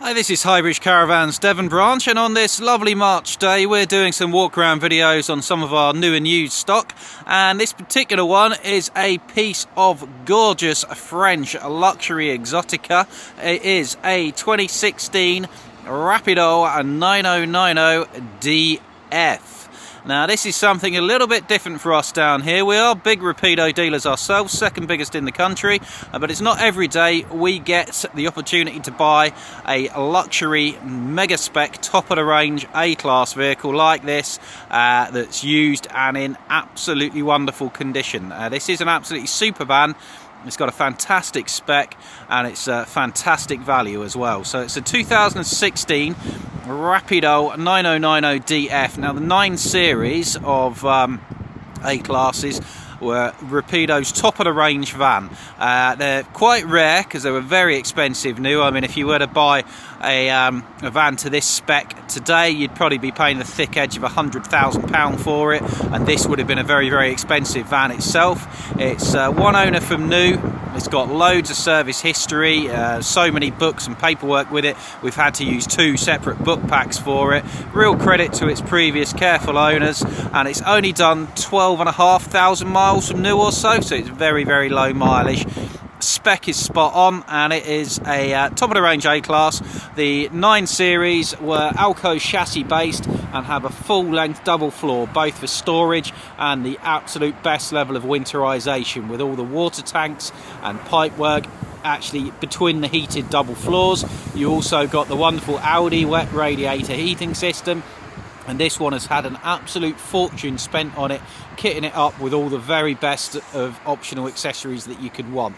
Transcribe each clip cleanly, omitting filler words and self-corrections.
Hi, this is Highbridge Caravans Devon branch, and on this lovely March day we're doing some walk around videos on some of our new and used stock, and this particular one is a piece of gorgeous French luxury exotica. It is a 2016 Rapido 9090 DF. Now this is something a little bit different for us down here. We are big Rapido dealers ourselves, second biggest in the country, but it's not every day we get the opportunity to buy a luxury mega spec top of the range A-class vehicle like this that's used and in absolutely wonderful condition. This is an absolutely super van. It's got a fantastic spec and it's a fantastic value as well. So it's a 2016 Rapido 9090 DF. Now the 9 series of A-classes were Rapido's top of the range van. They're quite rare because they were very expensive new. I mean, if you were to buy a van to this spec today, you'd probably be paying the thick edge of £100,000 for it, and this would have been a very, very expensive van itself. It's one owner from new. It's got loads of service history, so many books and paperwork with it. We've had to use 2 separate book packs for it. Real credit to its previous careful owners, and it's only done 12,500 miles from new or so, so it's very, very low mileage. Spec is spot on, and it is a top of the range A-class. The 9 series were Alco chassis based and have a full length double floor, both for storage and the absolute best level of winterization, with all the water tanks and pipework actually between the heated double floors. You also got the wonderful Audi wet radiator heating system, and this one has had an absolute fortune spent on it, kitting it up with all the very best of optional accessories that you could want.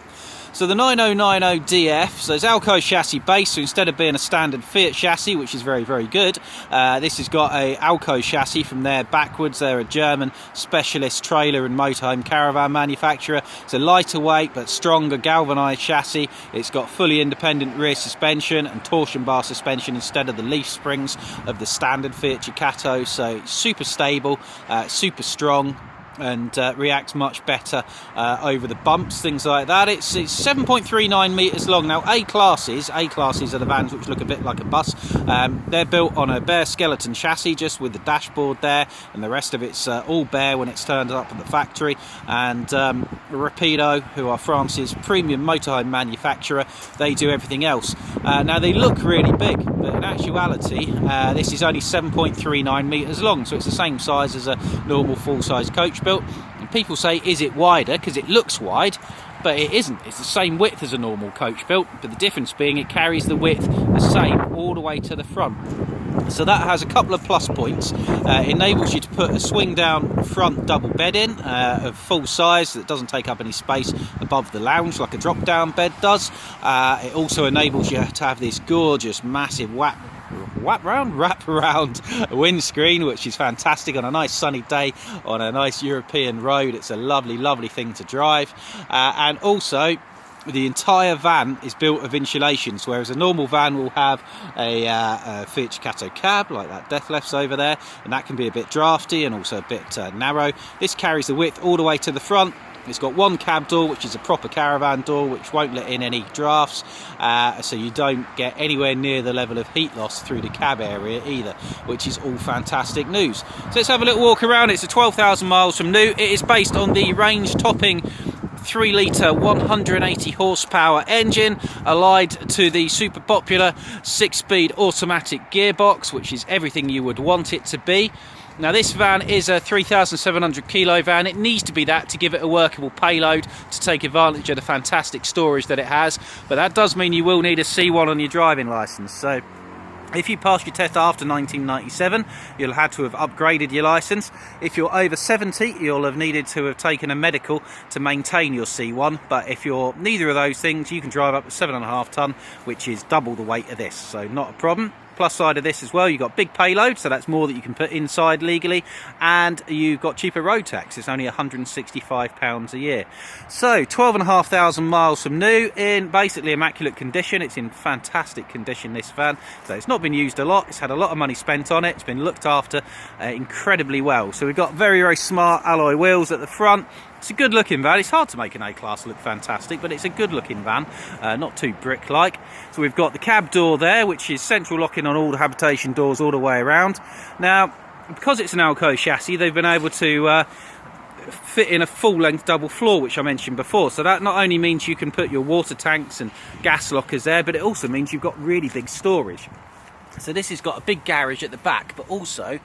So the 9090 DF, so it's Alco chassis base, so instead of being a standard Fiat chassis, which is very, very good, this has got a Alco chassis from there backwards. They're a German specialist trailer and motorhome caravan manufacturer. It's a lighter weight but stronger galvanised chassis. It's got fully independent rear suspension and torsion bar suspension instead of the leaf springs of the standard Fiat Ducato, so it's super stable, super strong, and reacts much better over the bumps, things like that. It's 7.39 metres long. Now A-classes are the vans which look a bit like a bus. They're built on a bare skeleton chassis, just with the dashboard there, and the rest of it's all bare when it's turned up at the factory. And Rapido, who are France's premium motorhome manufacturer, they do everything else. Now they look really big, but in actuality this is only 7.39 metres long, so it's the same size as a normal full-size coach built. And people say, is it wider? Because it looks wide, but it isn't. It's the same width as a normal coach built, but the difference being it carries the width the same all the way to the front. So that has a couple of plus points. Enables you to put a swing down front double bed in of full size that doesn't take up any space above the lounge like a drop down bed does. It also enables you to have this gorgeous massive wrap around windscreen, which is fantastic on a nice sunny day on a nice European road. It's a lovely thing to drive, and also the entire van is built of insulations, whereas a normal van will have a Fiat Ducato cab like that Death Left's over there, and that can be a bit drafty and also a bit narrow. This carries the width all the way to the front. It's got one cab door, which is a proper caravan door, which won't let in any drafts, so you don't get anywhere near the level of heat loss through the cab area either, which is all fantastic news. So let's have a little walk around. It's a 12,000 miles from new. It is based on the range-topping 3-litre 180 horsepower engine, allied to the super popular 6-speed automatic gearbox, which is everything you would want it to be. Now this van is a 3,700 kilo van. It needs to be that to give it a workable payload to take advantage of the fantastic storage that it has, but that does mean you will need a C1 on your driving licence. So if you pass your test after 1997, you'll have to have upgraded your licence. If you're over 70, you'll have needed to have taken a medical to maintain your C1. But if you're neither of those things, you can drive up to 7.5 tonne, which is double the weight of this, so not a problem. Plus side of this as well, you've got big payload, so that's more that you can put inside legally, and you've got cheaper road tax. It's only £165 a year. So 12,500 miles from new, in basically immaculate condition. It's in fantastic condition, this van. So it's not been used a lot. It's had a lot of money spent on it. It's been looked after incredibly well. So we've got very, very smart alloy wheels at the front. It's a good looking van. It's hard to make an A-Class look fantastic, but it's a good looking van, not too brick-like. So we've got the cab door there, which is central locking on all the habitation doors all the way around. Now, because it's an Alco chassis, they've been able to fit in a full-length double floor, which I mentioned before. So that not only means you can put your water tanks and gas lockers there, but it also means you've got really big storage. So this has got a big garage at the back, but also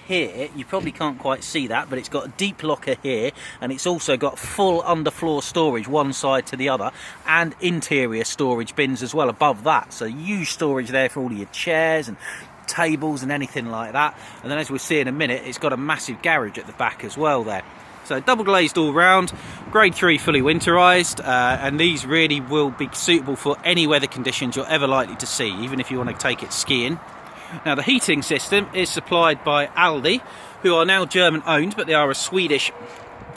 here, you probably can't quite see that, but it's got a deep locker here, and it's also got full underfloor storage one side to the other, and interior storage bins as well above that. So huge storage there for all of your chairs and tables and anything like that. And then, as we'll see in a minute, it's got a massive garage at the back as well there. So double glazed all round, grade 3 fully winterised, and these really will be suitable for any weather conditions you're ever likely to see, even if you want to take it skiing. Now, the heating system is supplied by Aldi, who are now German owned, but they are a Swedish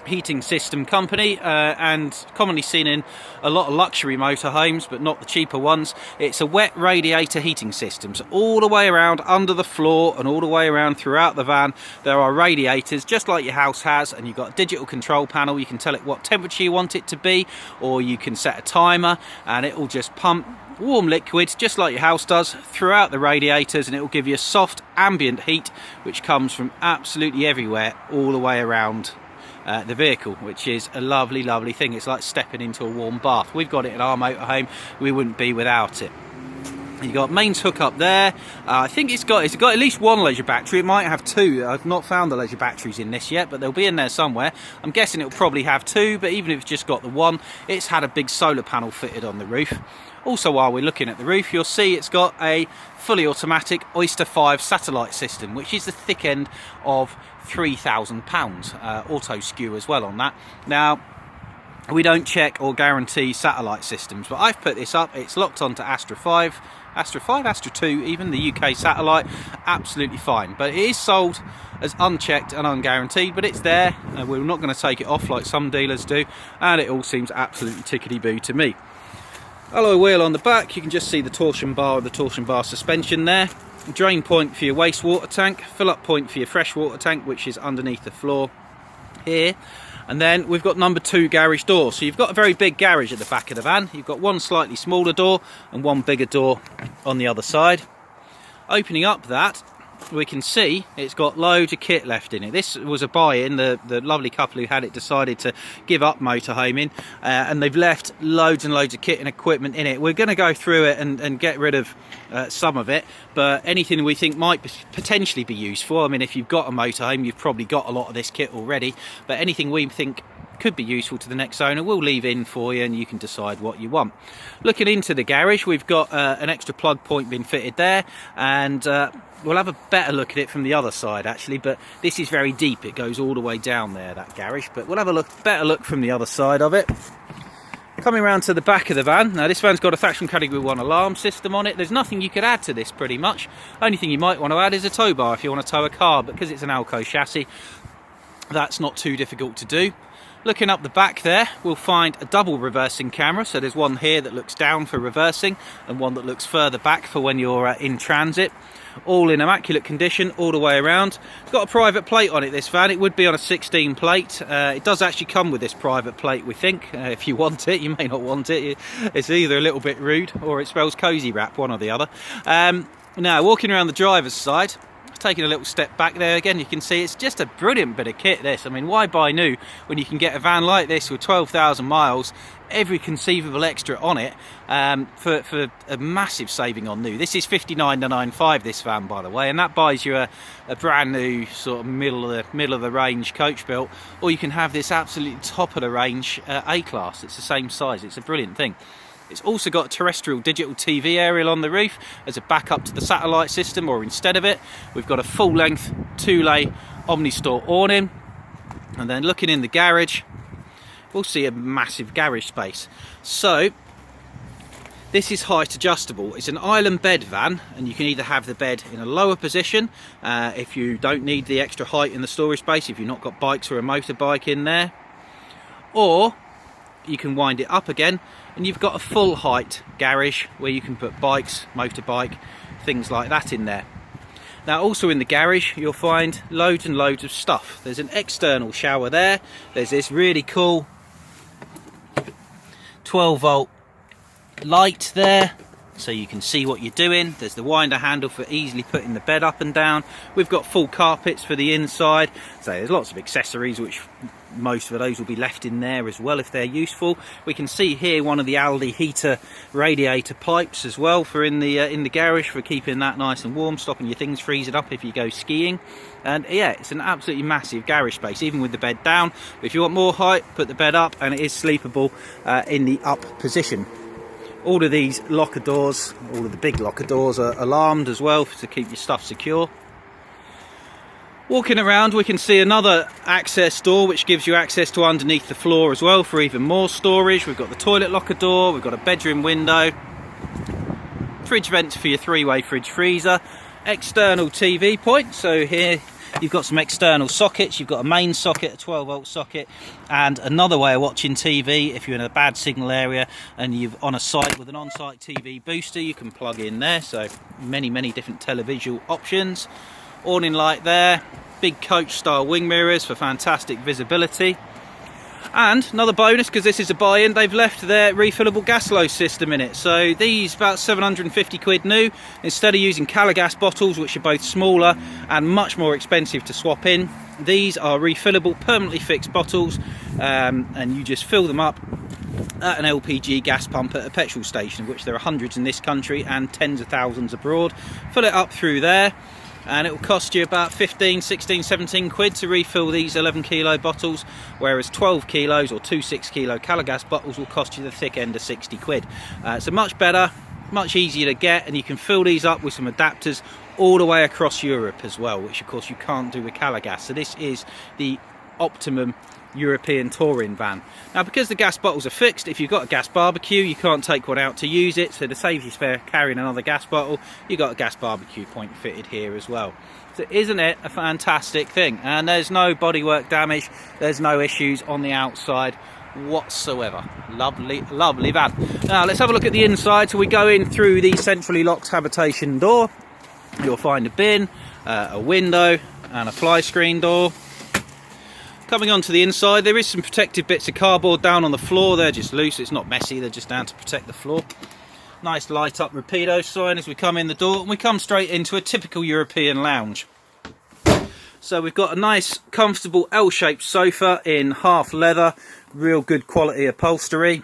heating system company, and commonly seen in a lot of luxury motorhomes, but not the cheaper ones. It's a wet radiator heating system, so all the way around under the floor and all the way around throughout the van there are radiators, just like your house has, and you've got a digital control panel. You can tell it what temperature you want it to be, or you can set a timer and it will just pump warm liquids, just like your house does, throughout the radiators, and it will give you a soft ambient heat which comes from absolutely everywhere all the way around the vehicle, which is a lovely, lovely thing. It's like stepping into a warm bath. We've got it in our motorhome. We wouldn't be without it. You've got mains hookup there. I think it's got at least one leisure battery. It might have two. I've not found the leisure batteries in this yet, but they'll be in there somewhere. I'm guessing it'll probably have two, but even if it's just got the one, it's had a big solar panel fitted on the roof. Also, while we're looking at the roof, you'll see it's got a fully automatic Oyster 5 satellite system, which is the thick end of £3,000. Auto skew as well on that. Now, we don't check or guarantee satellite systems, but I've put this up. It's locked onto Astra 5, Astra 2, even the UK satellite, absolutely fine. But it is sold as unchecked and unguaranteed, but it's there. We're not going to take it off like some dealers do, and it all seems absolutely tickety-boo to me. Alloy wheel on the back, you can just see the torsion bar with the torsion bar suspension there. Drain point for your wastewater tank, fill up point for your freshwater tank, which is underneath the floor here. And then we've got number 2 garage door. So you've got a very big garage at the back of the van. You've got one slightly smaller door and one bigger door on the other side. Opening up that, we can see it's got loads of kit left in it. This was a buy-in. The lovely couple who had it decided to give up motorhoming, and they've left loads and loads of kit and equipment in it. We're going to go through it and get rid of some of it, but anything we think might potentially be useful. I mean, if you've got a motorhome, you've probably got a lot of this kit already, but anything we think could be useful to the next owner, we'll leave in for you, and you can decide what you want. Looking into the garage, we've got an extra plug point being fitted there, and we'll have a better look at it from the other side actually, but this is very deep. It goes all the way down there, that garage, but we'll have a better look from the other side of it. Coming around to the back of the van, now this van's got a Faction Category 1 alarm system on it. There's nothing you could add to this pretty much. Only thing you might want to add is a tow bar if you want to tow a car, but because it's an Alco chassis, that's not too difficult to do. Looking up the back there, we'll find a double reversing camera. So there's one here that looks down for reversing and one that looks further back for when you're in transit. All in immaculate condition all the way around. It's got a private plate on it, this van. It would be on a 16 plate. It does actually come with this private plate, we think. If you want it, you may not want it. It's either a little bit rude or it spells cozy wrap, one or the other. Now, walking around the driver's side, taking a little step back there again, you can see it's just a brilliant bit of kit, this. I mean, why buy new when you can get a van like this with 12,000 miles, every conceivable extra on it, for a massive saving on new. This is 59,995, this van, by the way, and that buys you a brand new sort of middle of the range coach built, or you can have this absolutely top of the range A-Class. It's the same size. It's a brilliant thing. It's also got a terrestrial digital TV aerial on the roof as a backup to the satellite system, or instead of it, we've got a full-length 2-lay Omni-Store awning. And then looking in the garage, we'll see a massive garage space. So this is height adjustable. It's an island bed van, and you can either have the bed in a lower position if you don't need the extra height in the storage space, if you've not got bikes or a motorbike in there, or you can wind it up again and you've got a full height garage where you can put bikes, motorbike, things like that in there. Now also in the garage you'll find loads and loads of stuff. There's an external shower there. There's this really cool 12 volt light there, so you can see what you're doing. There's the winder handle for easily putting the bed up and down. We've got full carpets for the inside, so there's lots of accessories, which most of those will be left in there as well if they're useful. We can see here one of the Aldi heater radiator pipes as well for in the garage, for keeping that nice and warm, stopping your things freezing up if you go skiing. And yeah, it's an absolutely massive garage space, even with the bed down. If you want more height, put the bed up, and it is sleepable in the up position. All of these locker doors, all of the big locker doors, are alarmed as well to keep your stuff secure. Walking around we can see another access door which gives you access to underneath the floor as well for even more storage. We've got the toilet locker door, we've got a bedroom window, fridge vents for your three-way fridge freezer, external TV point. So here you've got some external sockets. You've got a main socket, a 12 volt socket, and another way of watching TV. If you're in a bad signal area and you're on a site with an on-site TV booster, you can plug in there. So many different televisual options. Awning light there, big coach style wing mirrors for fantastic visibility. And another bonus, because this is a buy-in, they've left their refillable gas low system in it. So these, about 750 quid new. Instead of using Calagas bottles, which are both smaller and much more expensive to swap in, these are refillable, permanently fixed bottles, and you just fill them up at an LPG gas pump at a petrol station, of which there are hundreds in this country and tens of thousands abroad. Fill it up through there, and it will cost you about 15, 16, 17 quid to refill these 11 kilo bottles, whereas 12 kilos or 2 6 kilo Calagas bottles will cost you the thick end of 60 quid. So much better, much easier to get, and you can fill these up with some adapters all the way across Europe as well, which of course you can't do with Calagas. So this is the optimum European touring van. Now, because the gas bottles are fixed, if you've got a gas barbecue, you can't take one out to use it, so to save you spare carrying another gas bottle, you've got a gas barbecue point fitted here as well. So isn't it a fantastic thing? And there's no bodywork damage, there's no issues on the outside whatsoever. Lovely van. Now let's have a look at the inside. So we go in through the centrally locked habitation door. You'll find a bin, a window and a fly screen door. Coming onto the inside, there is some protective bits of cardboard down on the floor. They're just loose, it's not messy, they're just down to protect the floor. Nice light up Rapido sign as we come in the door, and we come straight into a typical European lounge. So we've got a nice comfortable L-shaped sofa in half leather, real good quality upholstery.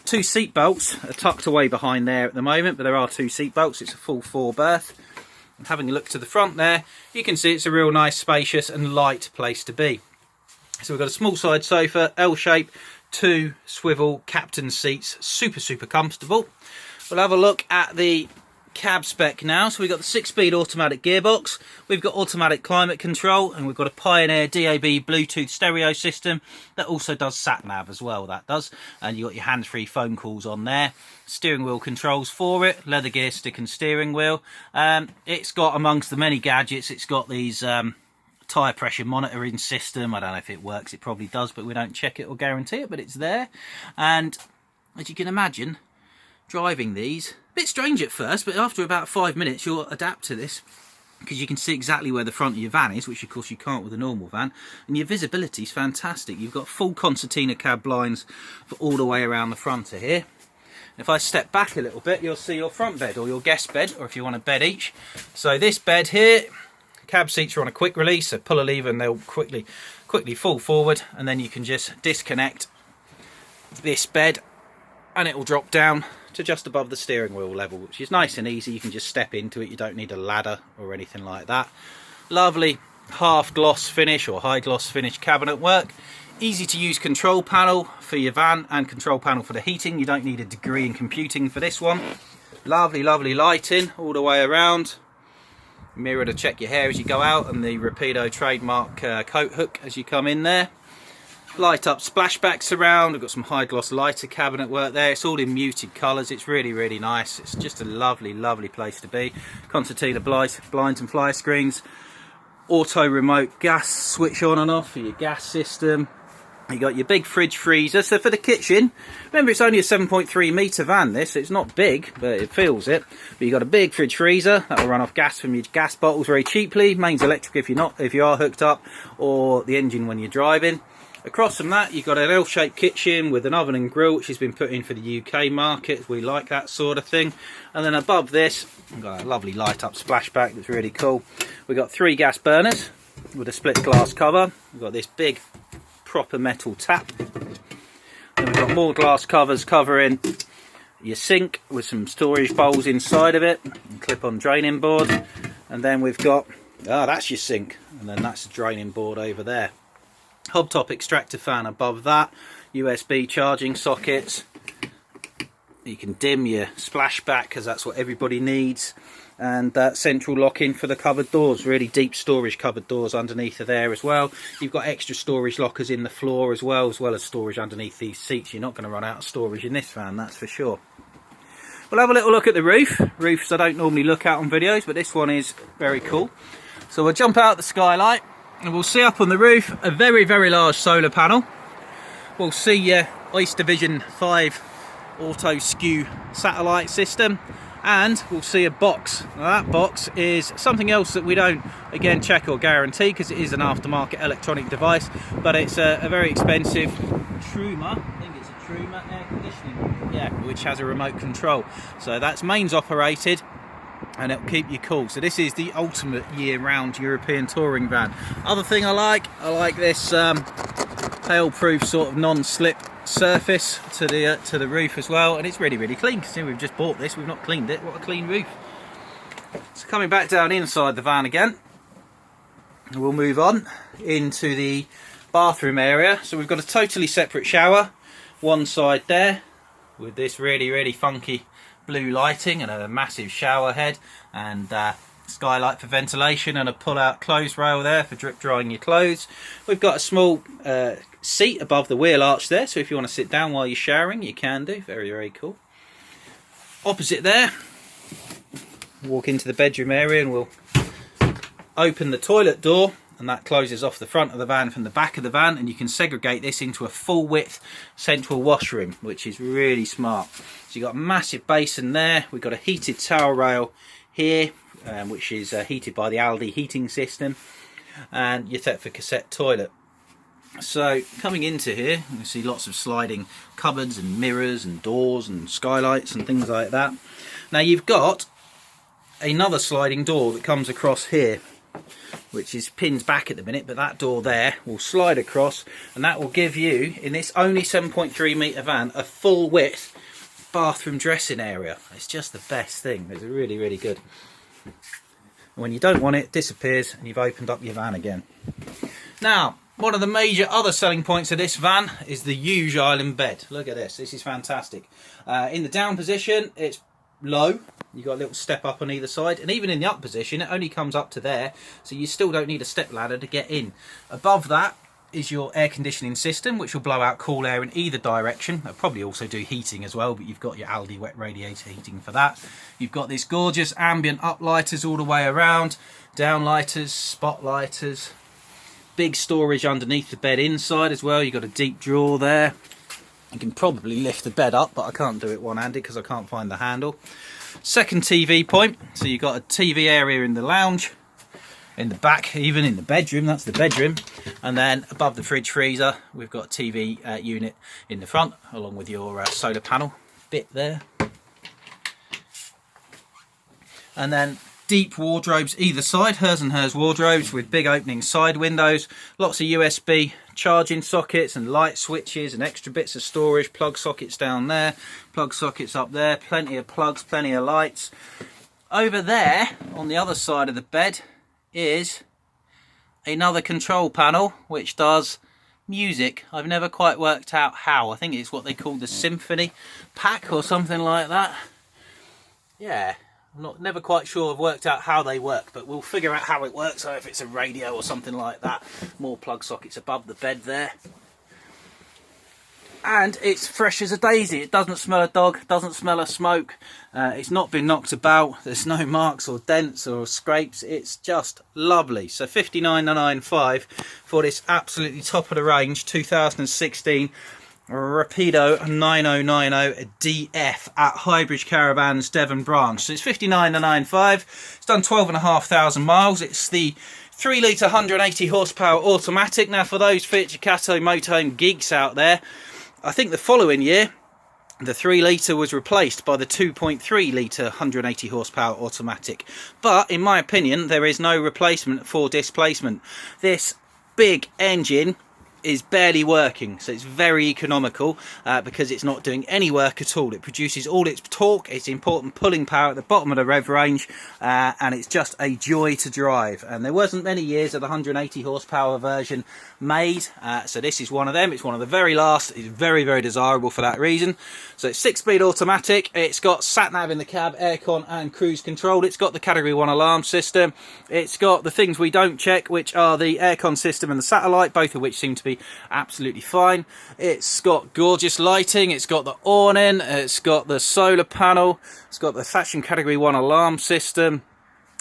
2 seat belts are tucked away behind there at the moment, but there are 2 seat belts. It's a full 4 berth. And having a look to the front there, you can see it's a real nice, spacious and light place to be. So we've got a small side sofa, L-shape, 2 swivel captain seats, super comfortable. We'll have a look at the cab spec now. So we've got the 6-speed automatic gearbox, we've got automatic climate control, and we've got a Pioneer DAB Bluetooth stereo system that also does sat-nav as well, that does. And you've got your hands-free phone calls on there. Steering wheel controls for it, leather gear stick and steering wheel. It's got, amongst the many gadgets, it's got these tyre pressure monitoring system. I don't know if it works, it probably does, but we don't check it or guarantee it, but it's there. And as you can imagine, driving these, a bit strange at first, but after about 5 minutes you'll adapt to this, because you can see exactly where the front of your van is, which of course you can't with a normal van, and your visibility is fantastic. You've got full concertina cab blinds for all the way around the front of here. If I step back a little bit, you'll see your front bed or your guest bed, or if you want a bed each. So this bed here, cab seats are on a quick release, so pull a lever and they'll quickly fall forward, and then you can just disconnect this bed and it will drop down to just above the steering wheel level, which is nice and easy. You can just step into it, you don't need a ladder or anything like that. Lovely half gloss finish or high gloss finish cabinet work. Easy to use control panel for your van and control panel for the heating. You don't need a degree in computing for this one. Lovely lighting all the way around. Mirror to check your hair as you go out, and the Rapido trademark coat hook as you come in there. Light up splashbacks around. We've got some high gloss lighter cabinet work there. It's all in muted colours. It's really nice. It's just a lovely place to be. Concertina blinds and fly screens. Auto remote gas switch on and off for your gas system. You got your big fridge freezer. So for the kitchen, remember it's only a 7.3 metre van this, so it's not big, but it feels it. But you got a big fridge freezer that will run off gas from your gas bottles very cheaply. Mains electric if you are hooked up, or the engine when you're driving. Across from that, you've got an L-shaped kitchen with an oven and grill, which has been put in for the UK market. We like that sort of thing. And then above this, we've got a lovely light-up splashback that's really cool. We've got 3 gas burners with a split glass cover. We've got this big proper metal tap. Then we've got more glass covers covering your sink with some storage bowls inside of it, and clip-on draining board. And then we've got, that's your sink, and then that's the draining board over there. Hobtop extractor fan above that, USB charging sockets. You can dim your splashback because that's what everybody needs. And that central lock-in for the cupboard doors, really deep storage cupboard doors underneath of there as well. You've got extra storage lockers in the floor as well as storage underneath these seats. You're not going to run out of storage in this van, that's for sure. We'll have a little look at the roof. Roofs I don't normally look at on videos, but this one is very cool. So we'll jump out the skylight and we'll see up on the roof a very, very large solar panel. We'll see your Oyster Vision 5 auto skew satellite system. And we'll see a box. Now that box is something else that we don't, again, check or guarantee because it is an aftermarket electronic device, but it's a very expensive Truma, I think it's a Truma air conditioning, yeah, which has a remote control. So that's mains operated and it'll keep you cool. So this is the ultimate year-round European touring van. Other thing I like this hail-proof sort of non-slip surface to the roof as well, and it's really, really clean. See, we've just bought this, we've not cleaned it. What a clean roof. So coming back down inside the van again, we'll move on into the bathroom area. So we've got a totally separate shower, one side there with this really, really funky blue lighting and a massive shower head and skylight for ventilation and a pull-out clothes rail there for drip drying your clothes. We've got a small seat above the wheel arch there, so if you want to sit down while you're showering you can do. Very, very cool. Opposite there, walk into the bedroom area and we'll open the toilet door, and that closes off the front of the van from the back of the van, and you can segregate this into a full width central washroom, which is really smart. So you've got a massive basin there. We've got a heated towel rail here, which is heated by the Aldi heating system, and your Thetford cassette toilet. So coming into here, you can see lots of sliding cupboards and mirrors and doors and skylights and things like that. Now you've got another sliding door that comes across here, which is pinned back at the minute, but that door there will slide across, and that will give you, in this only 7.3 metre van, a full width bathroom dressing area. It's just the best thing. It's really, really good. When you don't want it, it disappears and you've opened up your van again. Now, one of the major other selling points of this van is the huge island bed. Look at this. This is fantastic. In the down position, it's low. You've got a little step up on either side, and even in the up position it only comes up to there, so you still don't need a step ladder to get in. Above that is your air conditioning system, which will blow out cool air in either direction. They'll probably also do heating as well, but you've got your Aldi wet radiator heating for that. You've got this gorgeous ambient uplighters all the way around, downlighters, spotlighters, big storage underneath the bed inside as well. You've got a deep drawer there. You can probably lift the bed up, but I can't do it one-handed because I can't find the handle. Second TV point, so you've got a TV area in the lounge, in the back, even in the bedroom, that's the bedroom. And then above the fridge freezer, we've got a TV unit in the front, along with your solar panel bit there. And then deep wardrobes either side, hers and hers wardrobes with big opening side windows, lots of USB charging sockets and light switches and extra bits of storage, plug sockets down there, plug sockets up there, plenty of plugs, plenty of lights. Over there on the other side of the bed is another control panel which does music. I've never quite worked out how. I think it's what they call the Symphony Pack or something like that. Yeah, I'm never quite sure I've worked out how they work, but we'll figure out how it works, or if it's a radio or something like that. More plug sockets above the bed there. and it's fresh as a daisy. It doesn't smell a dog, doesn't smell a smoke. It's not been knocked about. There's no marks or dents or scrapes. It's just lovely. So 59,995 for this absolutely top of the range 2016 Rapido 9090 DF at Highbridge Caravans, Devon branch. So it's 59,995. It's done 12,500 miles. It's the 3 litre 180 horsepower automatic. Now for those Fiat Ducato motorhome geeks out there, I think the following year the 3 litre was replaced by the 2.3 litre 180 horsepower automatic. But in my opinion, there is no replacement for displacement. This big engine is barely working, so it's very economical because it's not doing any work at all. It produces all its torque, its important pulling power at the bottom of the rev range, and it's just a joy to drive. And there wasn't many years of the 180 horsepower version made, so this is one of them. It's one of the very last. It's very, very desirable for that reason. So it's 6-speed automatic. It's got sat nav in the cab, aircon and cruise control. It's got the category 1 alarm system. It's got the things we don't check, which are the aircon system and the satellite, both of which seem to be absolutely fine. It's got gorgeous lighting. It's got the awning. It's got the solar panel. It's got the fashion category 1 alarm system.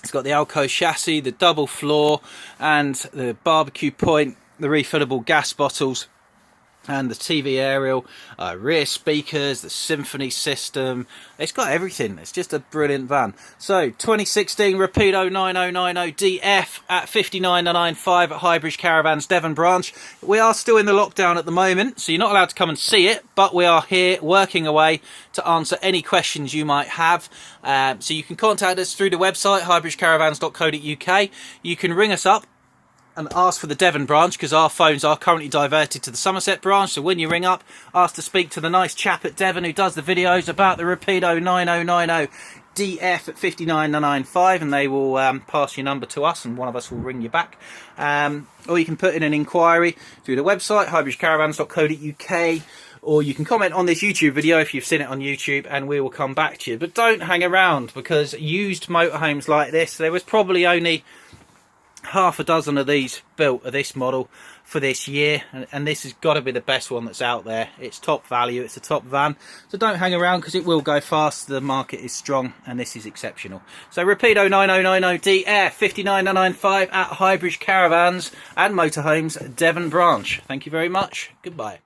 It's got the Alco chassis, the double floor and the barbecue point, the refillable gas bottles and the TV aerial, rear speakers, the symphony system. It's got everything. It's just a brilliant van. So 2016 Rapido 9090 DF at 59,995 at Highbridge Caravans, Devon branch. We are still in the lockdown at the moment, so you're not allowed to come and see it, but we are here working away to answer any questions you might have. So you can contact us through the website highbridgecaravans.co.uk. You can ring us up and ask for the Devon branch, because our phones are currently diverted to the Somerset branch. So when you ring up, ask to speak to the nice chap at Devon who does the videos about the Rapido 9090 DF at 59,995, and they will pass your number to us and one of us will ring you back. Or you can put in an inquiry through the website highbridgecaravans.co.uk, or you can comment on this YouTube video if you've seen it on YouTube and we will come back to you. But don't hang around, because used motorhomes like this, there was probably only half a dozen of these built of this model for this year, and this has got to be the best one that's out there. It's top value, it's a top van, so don't hang around because it will go fast. The market is strong and this is exceptional. So Rapido 9090 DF 59,995 at Highbridge Caravans and Motorhomes, Devon branch. Thank you very much. Goodbye.